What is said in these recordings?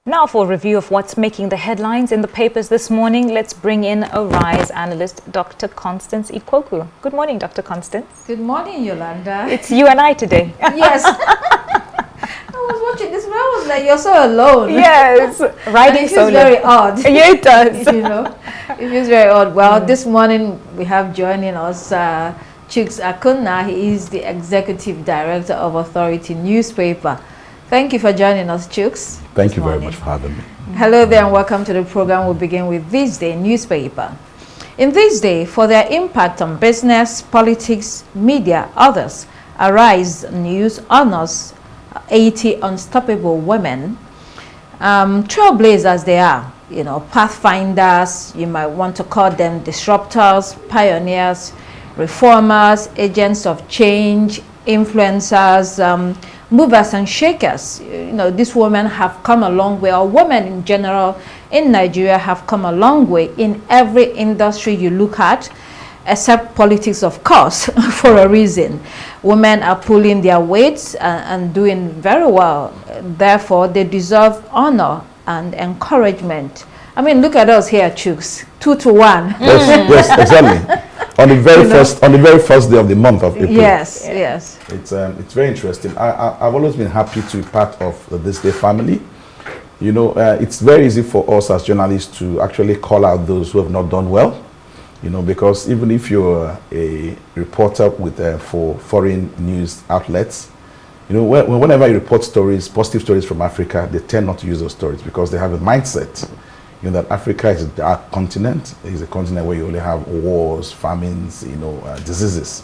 Now for a review of what's making the headlines in the papers this morning, let's bring in a RISE analyst, Dr. Constance Ikwoku. Good morning, Dr. Constance. Good morning, Yolanda. It's you and I today. Yes. I was watching this, but I was like, you're so alone. Yes. Riding it feels very odd. Yeah, it does. You know, it feels very odd. Well, this morning we have joining us Chuks Akuna. He is the Executive Director of Authority newspaper. Thank you for joining us, Chuks. Thank you very much for having me. Hello there and welcome to the program. We'll begin with This Day newspaper. In This Day, for their impact on business, politics, media, others, Arise News honors 80 unstoppable women, trailblazers they are, you know, pathfinders, you might want to call them disruptors, pioneers, reformers, agents of change, influencers, movers and shakers. You know, these women have come a long way, or women in general in Nigeria have come a long way in every industry you look at, except politics, of course, for a reason. Women are pulling their weights and doing very well. Therefore, they deserve honor and encouragement. I mean, look at us here, Chuks, 2 to 1. Yes, exactly. On the very first day of the month of April. Yes, yes. It's very interesting. I've always been happy to be part of the This Day family. You know, it's very easy for us as journalists to actually call out those who have not done well. You know, because even if you're a reporter with for foreign news outlets, you know, whenever you report stories, positive stories from Africa, they tend not to use those stories because they have a mindset, you know, that Africa is a dark continent. It is a continent where you only have wars, famines, you know, diseases.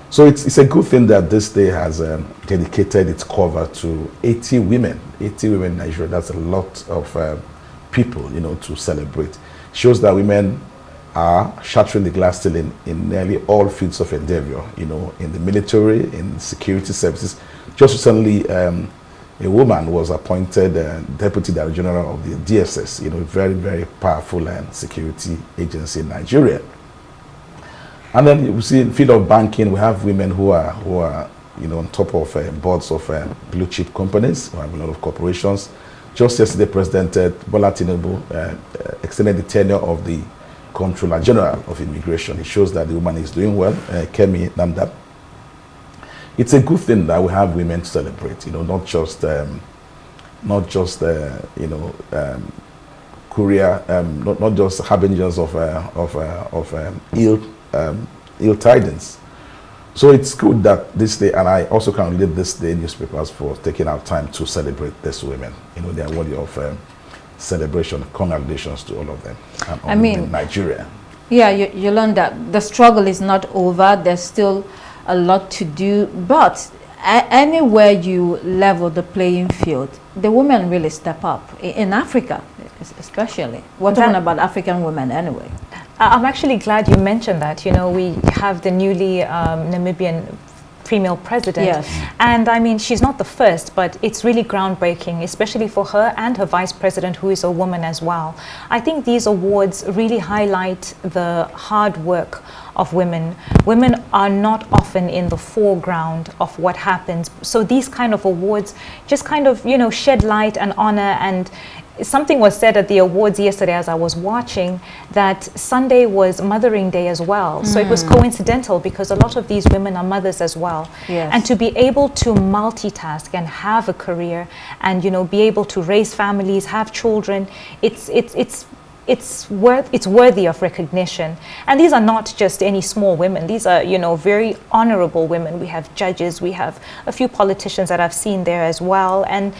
So it's a good thing that This Day has dedicated its cover to 80 women. 80 women in Nigeria. That's a lot of people, you know, to celebrate. Shows that women are shattering the glass ceiling in nearly all fields of endeavor, you know, in the military, in security services. Just recently, a woman was appointed Deputy Director General of the DSS, you know, very, very powerful security agency in Nigeria. And then you see in the field of banking, we have women who are you know, on top of boards of blue chip companies, who have a lot of corporations. Just yesterday, President Bola Tinubu extended the tenure of the Comptroller General of Immigration. It shows that the woman is doing well, Kemi Namdap. It's a good thing that we have women to celebrate, you know, not just you know, courier, not just harbingers of ill tidings. So it's good that This Day, and I also congratulate This Day newspapers for taking our time to celebrate these women. You know, they are worthy of celebration. Congratulations to all of them. And I mean, in Nigeria. Yeah, Yolanda, the struggle is not over. There's still a lot to do, but anywhere you level the playing field, the women really step up. In Africa, especially. We're talking about African women anyway. I'm actually glad you mentioned that. You know, we have the newly Namibian female president. Yes. And I mean, she's not the first, but it's really groundbreaking, especially for her and her vice president, who is a woman as well. I think these awards really highlight the hard work of women. Women are not often in the foreground of what happens. So these kind of awards just kind of, you know, shed light and honor. And something was said at the awards yesterday as I was watching, that Sunday was Mothering Day as well. So it was coincidental because a lot of these women are mothers as well. Yes. And to be able to multitask and have a career and, you know, be able to raise families, have children, it's worthy of recognition. And these are not just any small women. These are, you know, very honorable women. We have judges, we have a few politicians that I've seen there as well. And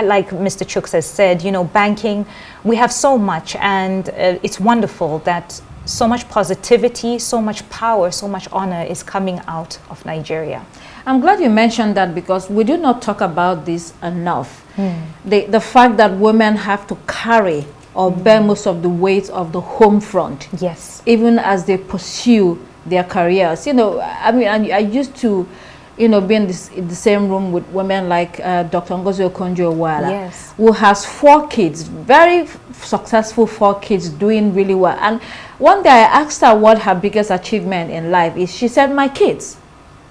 like Mr. Chuks has said, you know, banking, we have so much, and it's wonderful that so much positivity, so much power, so much honor is coming out of Nigeria. I'm glad you mentioned that because we do not talk about this enough. The fact that women have to carry or bear most of the weight of the home front. Yes. Even as they pursue their careers. You know, I mean, I used to, you know, be in the same room with women like Dr. Ngozi Okonjo-Iweala, yes, who has 4 kids, very successful 4 kids, doing really well. And one day I asked her what her biggest achievement in life is. She said, my kids,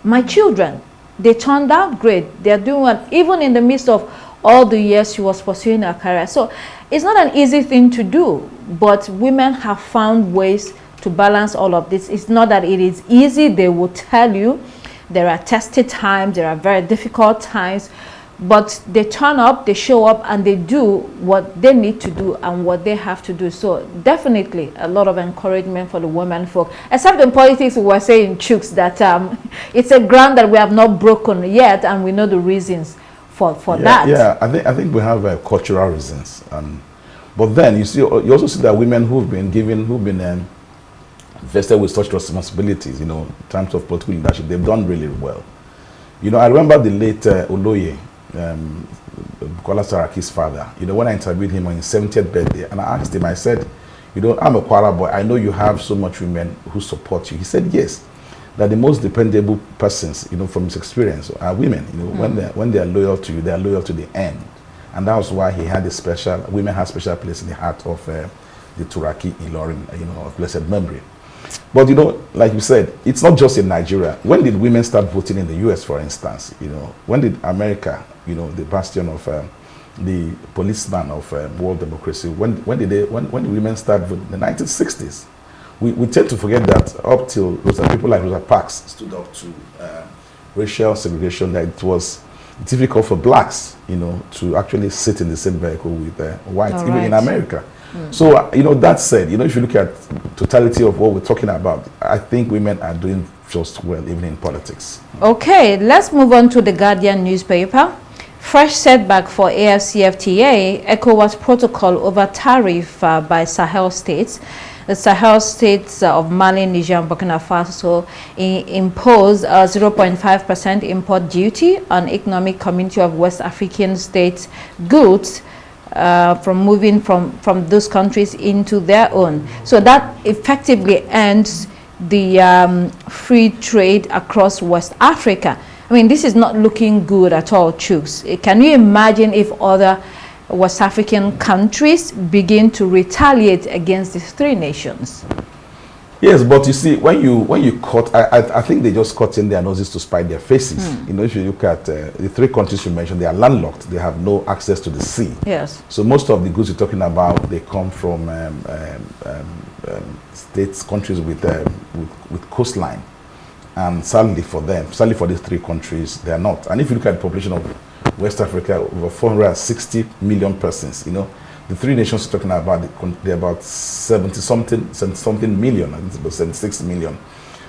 my children, they turned out great. They're doing well, even in the midst of all the years she was pursuing her career. So it's not an easy thing to do, but women have found ways to balance all of this. It's not that it is easy. They will tell you there are tested times, there are very difficult times, but they turn up, they show up, and they do what they need to do and what they have to do. So definitely a lot of encouragement for the women folk. Except in politics, we were saying, Chooks, that it's a ground that we have not broken yet, and we know the reasons for that. Yeah, I think we have cultural reasons. But then you also see that women who've been vested with such responsibilities, in terms of political leadership, they've done really well. I remember the late Oloye, Bukola Saraki's father, when I interviewed him on his 70th birthday, and I asked him, I said, I'm a Kwara boy, I know you have so much women who support you. He said, yes, that the most dependable persons, from his experience, are women. When they are loyal to you, they are loyal to the end. And that was why he had women had special place in the heart of the Turaki Ilorin, of blessed memory. But like you said, it's not just in Nigeria. When did women start voting in the US, for instance? When did America, the bastion of the policeman of world democracy, when did women start voting? In the 1960s. We tend to forget that up till people like Rosa Parks stood up to racial segregation, that it was difficult for blacks, to actually sit in the same vehicle with whites, even in America. So, that said, if you look at totality of what we're talking about, I think women are doing just well, even in politics. Okay, let's move on to the Guardian newspaper. Fresh setback for AFCFTA, ECOWAS protocol over tariff by Sahel states. The Sahel states of Mali, Niger, and Burkina Faso imposed a 0.5% import duty on Economic Community of West African States goods from moving from those countries into their own. So that effectively ends the free trade across West Africa. I mean, this is not looking good at all, Chooks. Can you imagine if other West African countries begin to retaliate against these three nations? Yes, but you see, when you cut, I think they just cut in their noses to spite their faces. If you look at the three countries you mentioned, they are landlocked. They have no access to the sea. Yes. So most of the goods you're talking about, they come from states, countries with coastline. And sadly for these three countries, they are not. And if you look at the population of West Africa, over 460 million persons, the three nations you're talking about, they're about 70 something million, I think it's about 76 million.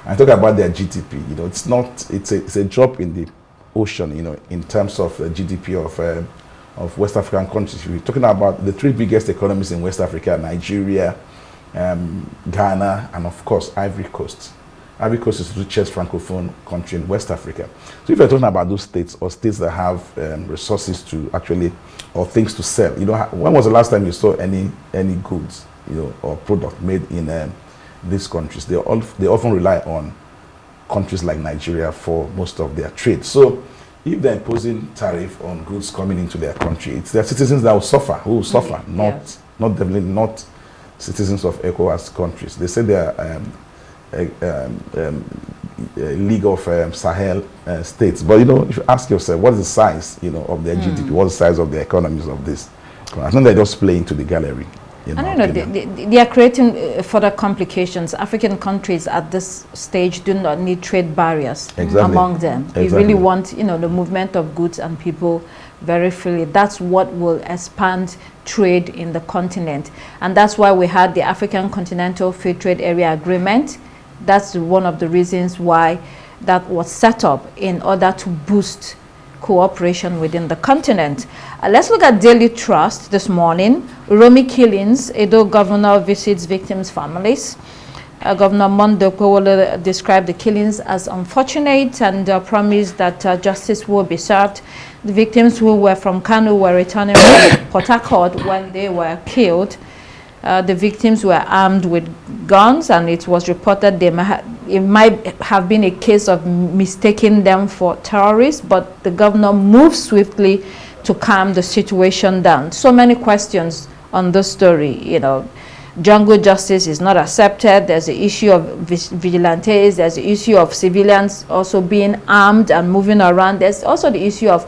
And talk about their GDP, it's a drop in the ocean, in terms of the GDP of West African countries. We're talking about the three biggest economies in West Africa: Nigeria, Ghana, and of course Ivory Coast. Ivory Coast is the richest francophone country in West Africa. So if you're talking about those states, or states that have resources to actually, or things to sell, when was the last time you saw any goods, or product made in these countries? They often rely on countries like Nigeria for most of their trade. So if they're imposing tariff on goods coming into their country, it's their citizens that will suffer, not citizens of ECOWAS countries. They say they are League of Sahel states, but if you ask yourself, what is the size of their GDP, what's the size of the economies of this? I think they're just playing to the gallery. I don't know, they are creating further complications. African countries at this stage do not need trade barriers among them. They really want the movement of goods and people very freely. That's what will expand trade in the continent, and that's why we had the African Continental Free Trade Area Agreement. That's one of the reasons why that was set up, in order to boost cooperation within the continent. Let's look at Daily Trust this morning. Uromi killings, Edo governor visits victims' families. Governor Mondo Kwewolo described the killings as unfortunate and promised that justice will be served. The victims, who were from Kano, were returning to Port Harcourt when they were killed. The victims were armed with guns, and it was reported it might have been a case of mistaking them for terrorists, but the governor moved swiftly to calm the situation down. So many questions on this story. Jungle justice is not accepted. There's the issue of vigilantes. There's the issue of civilians also being armed and moving around. There's also the issue of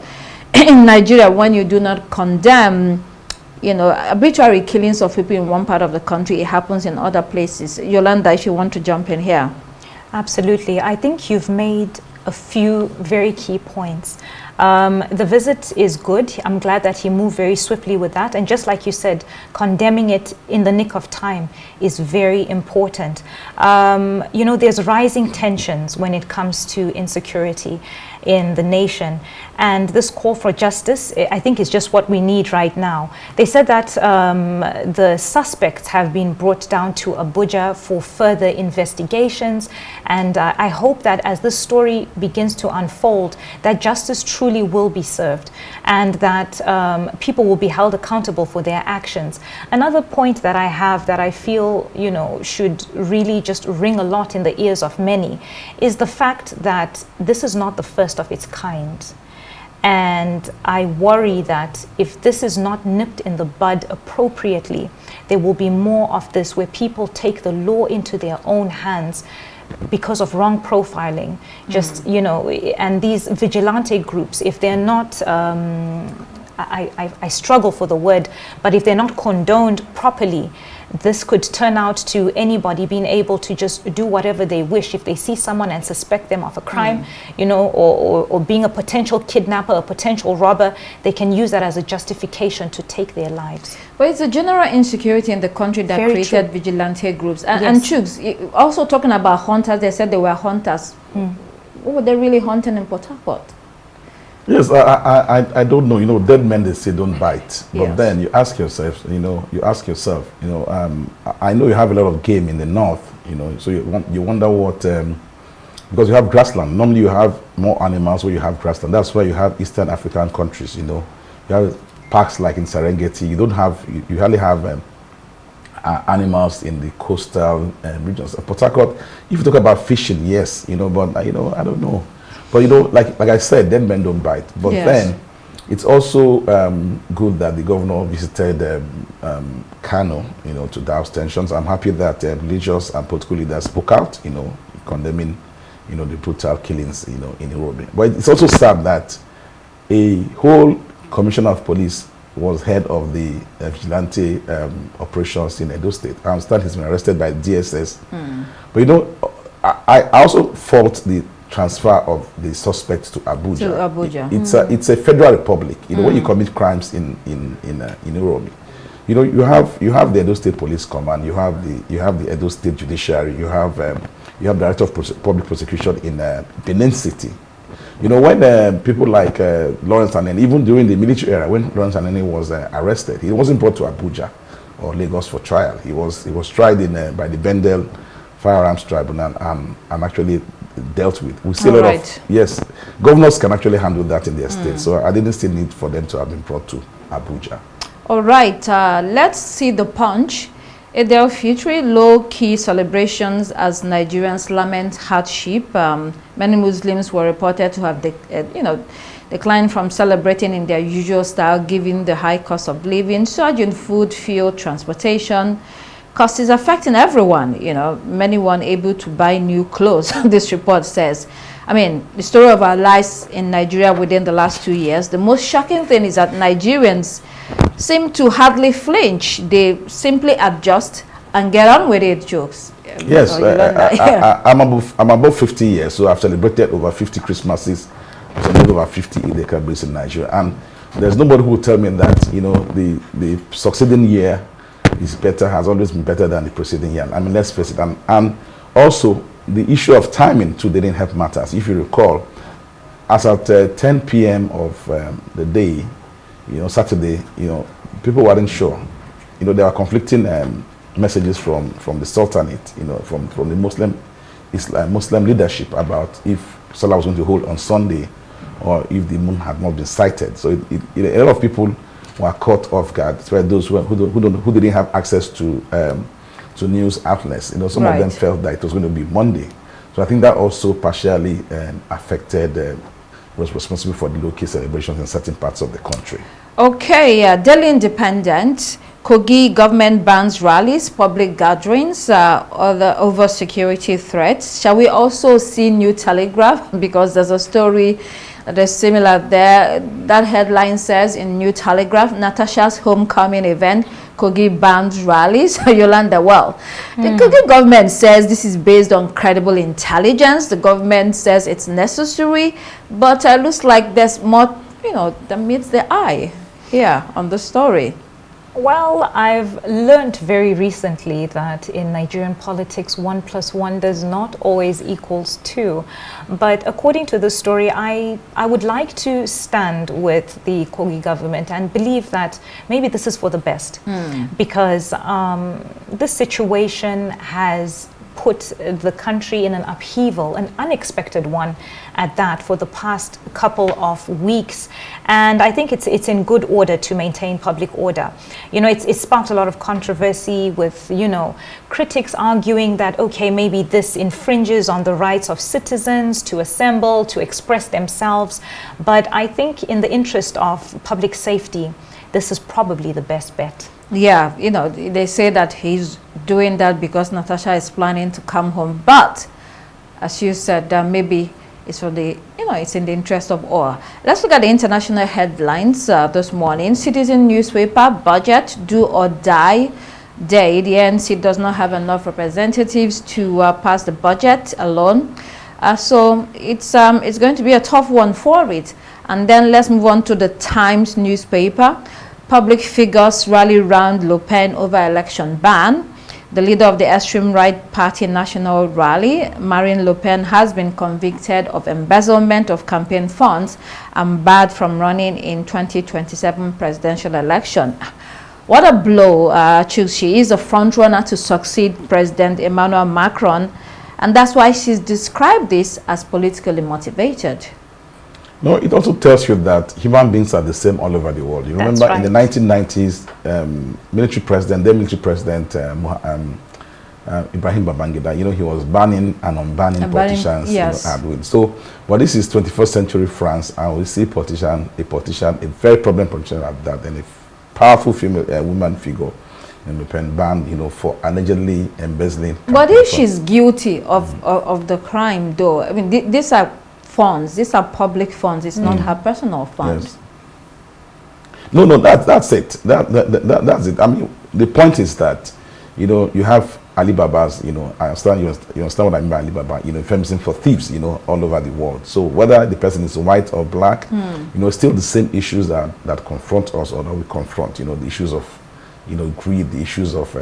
in Nigeria when you do not condemn, you know, arbitrary killings of people in one part of the country, it happens in other places. Yolanda, if you want to jump in here. Absolutely. I think you've made a few very key points. The visit is good. I'm glad that he moved very swiftly with that. And just like you said, condemning it in the nick of time is very important. You know, there's rising tensions when it comes to insecurity in the nation. And this call for justice, I think, is just what we need right now. They said that the suspects have been brought down to Abuja for further investigations. And I hope that as this story begins to unfold, that justice truly will be served and that people will be held accountable for their actions. Another point that I have that I feel, you know, should really just ring a lot in the ears of many is the fact that this is not the first of its kind. And I worry that if this is not nipped in the bud appropriately, there will be more of this where people take the law into their own hands because of wrong profiling. Just, you know, and these vigilante groups, if they're not, I struggle for the word, but if they're not condoned properly, this could turn out to anybody being able to just do whatever they wish. If they see someone and suspect them of a crime, you know, or being a potential kidnapper, a potential robber, they can use that as a justification to take their lives. But it's a general insecurity in the country that Very created true. vigilante groups. And, Yes. and Chuks, also talking about hunters, they said they were hunters. What were they really hunting in Port Harcourt? Yes, I don't know. You know, dead men, they say don't bite. But Yes. then you ask yourself, you know, I know you have a lot of game in the north, you know, so you wonder what, because you have grassland. Normally you have more animals where you have grassland. That's why you have Eastern African countries, you know. You have parks like in Serengeti. You don't have, you hardly have animals in the coastal regions. Port Harcourt, if you talk about fishing, yes, you know, but, you know, I don't know. But, you know, like I said, dead men don't bite. But Yes. then it's also good that the governor visited Kano, you know, to douse tensions. I'm happy that religious and political leaders spoke out, you know, condemning, you know, the brutal killings, you know, in Nairobi. But it's also sad that a whole commissioner of police was head of the vigilante operations in Edo State. I understand he's been arrested by DSS. But, you know, I also fault the transfer of the suspects to Abuja. To Abuja. It's a federal republic. You know, when you commit crimes in Nairobi, you know, you have the Edo State Police Command, you have the Edo State Judiciary, you have Director of Public Prosecution in Benin City. You know, when people like Lawrence Anene, even during the military era, when Lawrence Anene was arrested, he wasn't brought to Abuja or Lagos for trial. He was tried by the Bendel Firearms Tribunal and actually dealt with. We see a lot of, yes, governors can actually handle that in their state. So I didn't still need for them to have been brought to Abuja. All right, let's see the Punch. Idel Fitri, low-key celebrations as Nigerians lament hardship. Many Muslims were reported to have, declined from celebrating in their usual style, given the high cost of living, surge in food, fuel, transportation. Cost is affecting everyone, you know, many weren't able to buy new clothes, this report says. I mean, the story of our lives in Nigeria within the last 2 years, the most shocking thing is that Nigerians seem to hardly flinch. They simply adjust and get on with it, jokes. Yes, I'm above 50 years, so I've celebrated over 50 Christmases, I've celebrated over 50 Eid al-Kabir in Nigeria. And there's nobody who will tell me that, you know, the succeeding year is better, has always been better than the preceding year. I mean, let's face it. And also, the issue of timing too didn't help matters. If you recall, as at 10 p.m. of the day, you know, Saturday, you know, people weren't sure. You know, there were conflicting messages from the Sultanate, you know, from the Muslim leadership about if Salah was going to hold on Sunday or if the moon had not been sighted. So a lot of people were caught off guard. It's where those who didn't have access to news outlets, you know, some of them felt that it was going to be Monday. So I think that also partially affected, was responsible for the low-key celebrations in certain parts of the country. Okay, Delhi Independent, Kogi government bans rallies, public gatherings, over security threats. Shall we also see New Telegraph? Because there's a story There's similar there. That headline says in New Telegraph, Natasha's homecoming event, Kogi bans rallies. Yolanda, well, the Kogi government says this is based on credible intelligence. The government says it's necessary, but it looks like there's more, that meets the eye here on the story. Well, I've learned very recently that in Nigerian politics, 1 + 1 does not always equals 2. But according to the story, I would like to stand with the Kogi government and believe that maybe this is for the best, because this situation has put the country in an upheaval, an unexpected one at that, for the past couple of weeks. And I think it's in good order to maintain public order. It's sparked a lot of controversy with, critics arguing that, okay, maybe this infringes on the rights of citizens to assemble, to express themselves. But I think in the interest of public safety, this is probably the best bet. Yeah, they say that he's doing that because Natasha is planning to come home. But as you said, maybe it's for the, it's in the interest of all. Let's look at the international headlines this morning. Citizen newspaper, budget, do or die day. The ANC does not have enough representatives to pass the budget alone. So it's going to be a tough one for it. And then let's move on to the Times newspaper. Public figures rally round Le Pen over election ban. The leader of the extreme right party National Rally, Marine Le Pen, has been convicted of embezzlement of campaign funds and barred from running in 2027 presidential election. What a blow. She is a frontrunner to succeed President Emmanuel Macron, and that's why she's described this as politically motivated. No, it also tells you that human beings are the same all over the world. You remember in the 1990s, then military president Ibrahim Babangida, he was banning and unbanning politicians. Yes. So, but this is 21st century France, and we see a very prominent politician at that, and a powerful female woman figure, Le Pen, banned, for allegedly embezzling. But if she's guilty of the crime, though, I mean, these are funds. These are public funds. It's not her personal funds. Yes. No, that's it. That's it. I mean, the point is that, you have Alibaba's, I understand you understand what I mean by Alibaba, famous for thieves, all over the world. So whether the person is white or black, still the same issues that confront us or that we confront, the issues of, greed, the issues of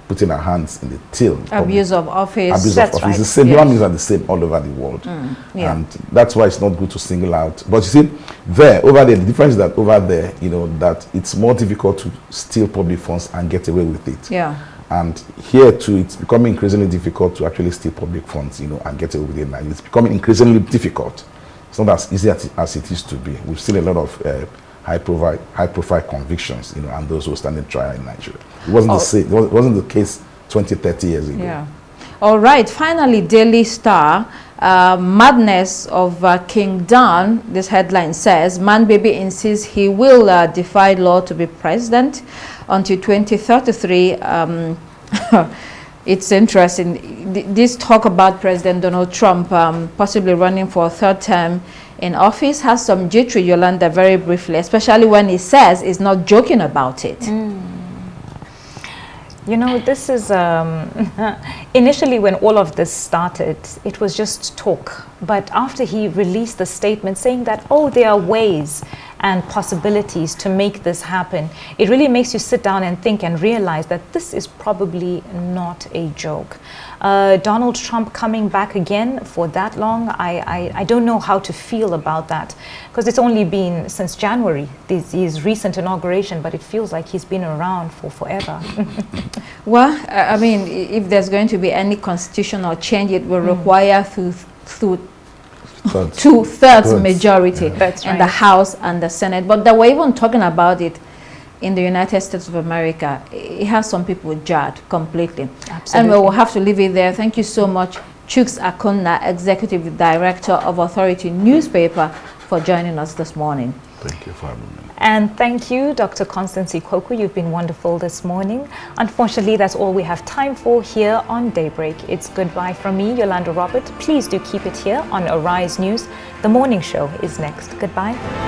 putting our hands in the till. Abuse of office. Abuse of office. Right. The same. Human beings are the same all over the world. And that's why it's not good to single out. But you see, over there, the difference is that over there, that it's more difficult to steal public funds and get away with it. Yeah. And here too, it's becoming increasingly difficult to actually steal public funds, and get away with it. And it's becoming increasingly difficult. It's not as easy as it used to be. We've seen a lot of high-profile convictions, and those who stand in trial in Nigeria. It wasn't the same. It wasn't the case 20, 30 years ago. Yeah. All right. Finally, Daily Star. Madness of King Dan. This headline says, Man Baby insists he will defy law to be president until 2033. It's interesting. This talk about President Donald Trump possibly running for a third term in office has some jittery, Yolanda, very briefly, especially when he says he's not joking about it. This is initially when all of this started, it was just talk. But after he released the statement saying that, there are ways and possibilities to make this happen, it really makes you sit down and think and realize that this is probably not a joke. Donald Trump coming back again for that long, I don't know how to feel about that, because it's only been since January, his recent inauguration, but it feels like he's been around for forever. Well, I mean, if there's going to be any constitutional change, it will require two-thirds majority in the House and the Senate. But they were even talking about it in the United States of America. It has some people jarred completely. Absolutely. And we will have to leave it there. Thank you so much, Chuks Akonna, Executive Director of Authority Newspaper, for joining us this morning. Thank you for having me. And thank you, Dr. Constance Ikwoku. You've been wonderful this morning. Unfortunately, that's all we have time for here on Daybreak. It's goodbye from me, Yolanda Robert. Please do keep it here on Arise News. The morning show is next. Goodbye.